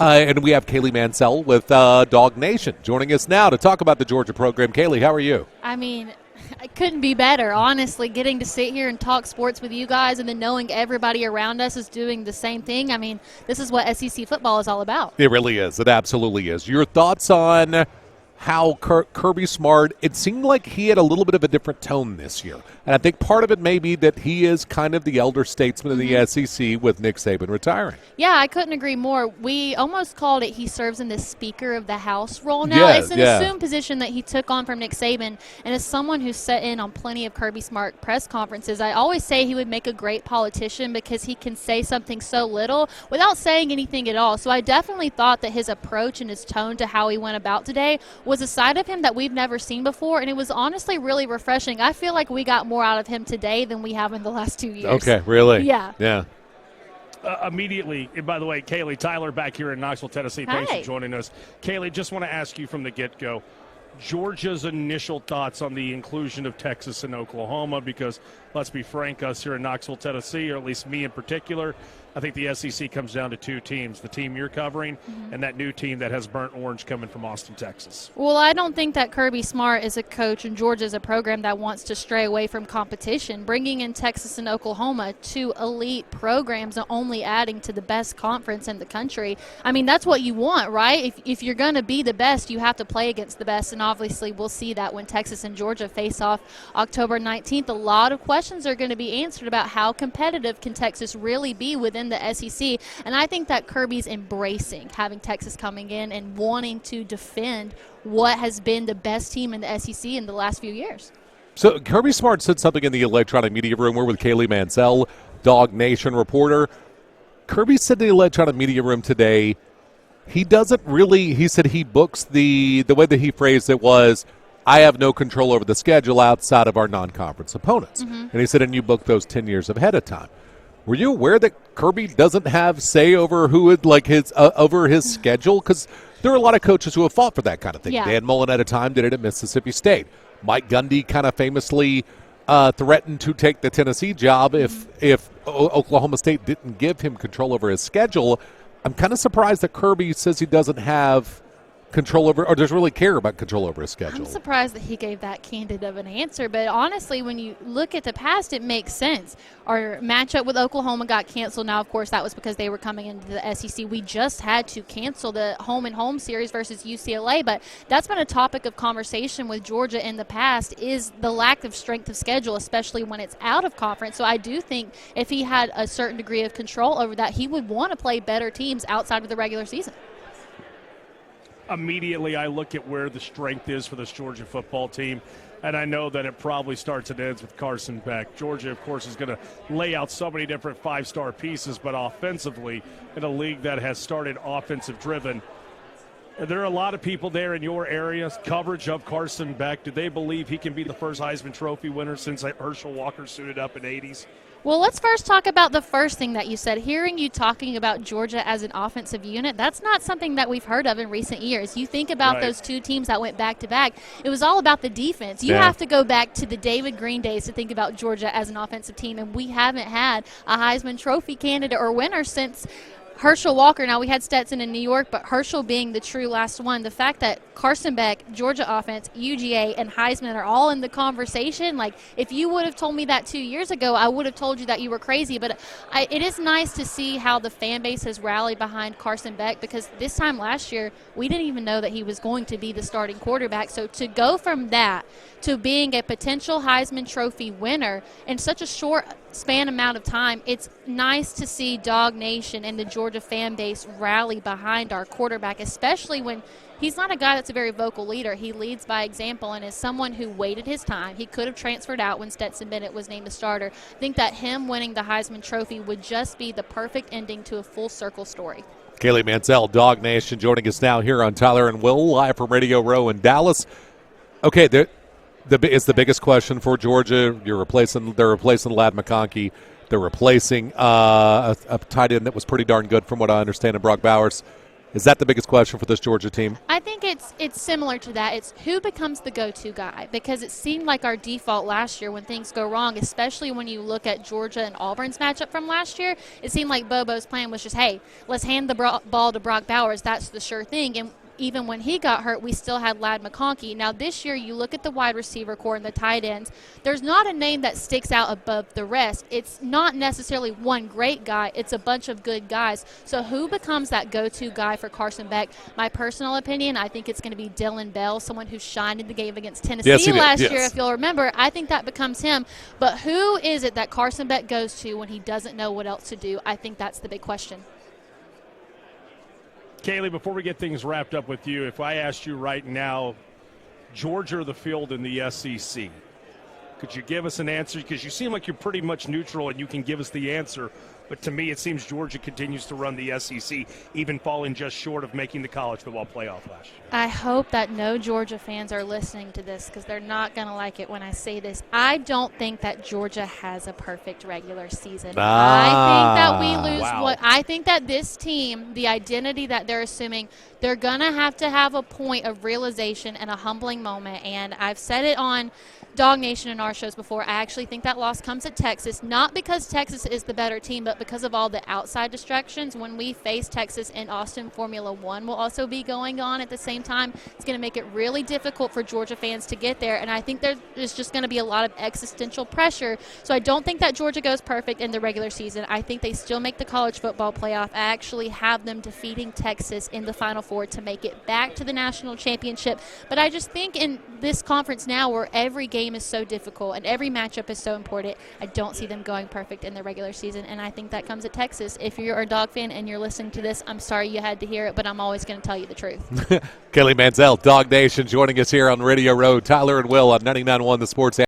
And we have Kaylee Mansell with Dawgnation joining us now to talk about the Georgia program. Kaylee, how are you? I mean, I couldn't be better, honestly, getting to sit here and talk sports with you guys and then knowing everybody around us is doing the same thing. I mean, this is what SEC football is all about. It really is. It absolutely is. Your thoughts on how Kirby Smart, it seemed like he had a little bit of a different tone this year. And I think part of it may be that he is kind of the elder statesman of the SEC with Nick Saban retiring. Yeah, I couldn't agree more. We almost called it he serves in the Speaker of the House role now. Yeah, it's an assumed position that he took on from Nick Saban. And as someone who's sat in on plenty of Kirby Smart press conferences, I always say he would make a great politician because he can say something so little without saying anything at all. So I definitely thought that his approach and his tone to how he went about today was a side of him that we've never seen before, and it was honestly really refreshing. I feel like we got more out of him today than we have in the last 2 years. Okay, really? Yeah. Yeah. Immediately, and by the way, Kaylee, Tyler back here in Knoxville, Tennessee. Thanks for joining us. Kaylee, just want to ask you from the get-go, Georgia's initial thoughts on the inclusion of Texas and Oklahoma, because let's be frank, us here in Knoxville, Tennessee, or at least me in particular, I think the SEC comes down to two teams, the team you're covering and that new team that has burnt orange coming from Austin, Texas. Well, I don't think that Kirby Smart is a coach and Georgia is a program that wants to stray away from competition. Bringing in Texas and Oklahoma, two elite programs, are only adding to the best conference in the country. I mean, that's what you want, right? If you're going to be the best, you have to play against the best, and obviously we'll see that when Texas and Georgia face off October 19th. A lot of questions are going to be answered about how competitive can Texas really be within the SEC, and I think that Kirby's embracing having Texas coming in and wanting to defend what has been the best team in the SEC in the last few years. So Kirby Smart said something in the electronic media room. We're with Kaylee Mansell, Dawgnation reporter. Kirby said in the electronic media room today, he doesn't really, he said he books the way that he phrased it was, I have no control over the schedule outside of our non-conference opponents. And he said, and you book those 10 years ahead of time. Were you aware that Kirby doesn't have say over who would over his schedule? Because there are a lot of coaches who have fought for that kind of thing. Yeah. Dan Mullen at a time did it at Mississippi State. Mike Gundy kind of famously threatened to take the Tennessee job if Oklahoma State didn't give him control over his schedule. I'm kind of surprised that Kirby says he doesn't have control over, or doesn't really care about control over his schedule. I'm surprised that he gave that candid of an answer, but honestly, when you look at the past, it makes sense. Our matchup with Oklahoma got canceled. Now, of course, that was because they were coming into the SEC. We just had to cancel the home-and-home series versus UCLA, but that's been a topic of conversation with Georgia in the past, is the lack of strength of schedule, especially when it's out of conference. So I do think if he had a certain degree of control over that, he would want to play better teams outside of the regular season. Immediately I look at where the strength is for this Georgia football team, and I know that it probably starts and ends with Carson Beck. Georgia, of course, is going to lay out so many different five-star pieces, but offensively, in a league that has started offensive-driven, there are a lot of people there in your area, coverage of Carson Beck. Do they believe he can be the first Heisman Trophy winner since Herschel Walker suited up in the 80s? Well, let's first talk about the first thing that you said. Hearing you talking about Georgia as an offensive unit, that's not something that we've heard of in recent years. You think about those two teams that went back-to-back, it was all about the defense. You have to go back to the David Green days to think about Georgia as an offensive team, and we haven't had a Heisman Trophy candidate or winner since Herschel Walker. Now, we had Stetson in New York, but Herschel being the true last one, the fact that Carson Beck, Georgia offense, UGA, and Heisman are all in the conversation, like, if you would have told me that 2 years ago, I would have told you that you were crazy. But it is nice to see how the fan base has rallied behind Carson Beck, because this time last year, we didn't even know that he was going to be the starting quarterback. So to go from that to being a potential Heisman Trophy winner in such a short span amount of time, it's nice to see Dawgnation and the Georgia fan base rally behind our quarterback, especially when he's not a guy that's a very vocal leader. He leads by example and is someone who waited his time. He could have transferred out when Stetson Bennett was named the starter. I think that him winning the Heisman Trophy would just be the perfect ending to a full circle story. Kaylee Mansell, Dawgnation, joining us now here on Tyler and Will, live from Radio Row in Dallas. Okay, it's the biggest question for Georgia. They're replacing Ladd McConkey. They're replacing a tight end that was pretty darn good from what I understand in Brock Bowers. Is that the biggest question for this Georgia team? I think it's similar to that. It's who becomes the go-to guy, because it seemed like our default last year when things go wrong, especially when you look at Georgia and Auburn's matchup from last year, it seemed like Bobo's plan was just, hey, let's hand the ball to Brock Bowers. That's the sure thing. And even when he got hurt, we still had Ladd McConkey. Now, this year, you look at the wide receiver core and the tight ends, there's not a name that sticks out above the rest. It's not necessarily one great guy. It's a bunch of good guys. So who becomes that go-to guy for Carson Beck? My personal opinion, I think it's going to be Dylan Bell, someone who shined in the game against Tennessee last year, if you'll remember. I think that becomes him. But who is it that Carson Beck goes to when he doesn't know what else to do? I think that's the big question. Kaylee, before we get things wrapped up with you, if I asked you right now, Georgia or the field in the SEC, could you give us an answer? Because you seem like you're pretty much neutral and you can give us the answer. But to me, it seems Georgia continues to run the SEC, even falling just short of making the college football playoff last year. I hope that no Georgia fans are listening to this, because they're not going to like it when I say this. I don't think that Georgia has a perfect regular season. I think that we lose I think that this team, the identity that they're assuming, they're going to have a point of realization and a humbling moment. And I've said it on Dawgnation in our shows before. I actually think that loss comes at Texas, not because Texas is the better team, but because of all the outside distractions. When we face Texas in Austin, Formula One will also be going on at the same time. It's going to make it really difficult for Georgia fans to get there, and I think there's just going to be a lot of existential pressure. So I don't think that Georgia goes perfect in the regular season. I think they still make the college football playoff. I actually have them defeating Texas in the Final Four to make it back to the national championship. But I just think in this conference now, where every game is so difficult and every matchup is so important, I don't see them going perfect in the regular season, and I think that comes at Texas. If you're a Dog fan and you're listening to this, I'm sorry you had to hear it, but I'm always going to tell you the truth. Kaylee Mansell, Dawgnation, joining us here on Radio Road. Tyler and Will on 99.1 The Sports.